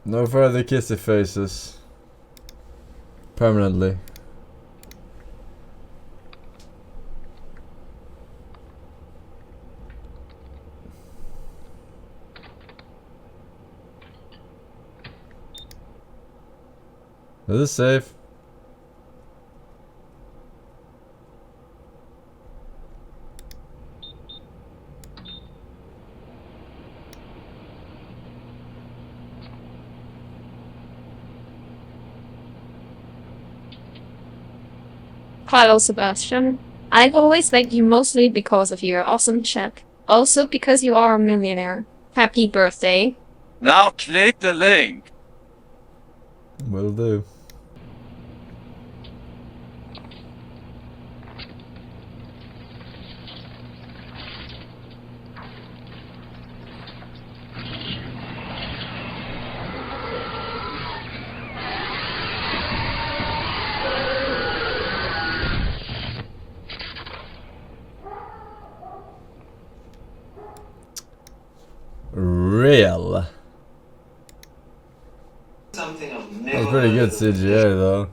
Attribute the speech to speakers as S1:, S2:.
S1: No further kissy faces. Permanently. Is this safe?
S2: Hello, Sebastian. I've always liked you mostly because of your awesome chat. Also because you are a millionaire. Happy birthday.
S3: Now click the link.
S1: Will do. Real.
S4: Something I've
S1: That was
S4: never
S1: pretty
S4: heard
S1: good
S4: of.
S1: CGI though.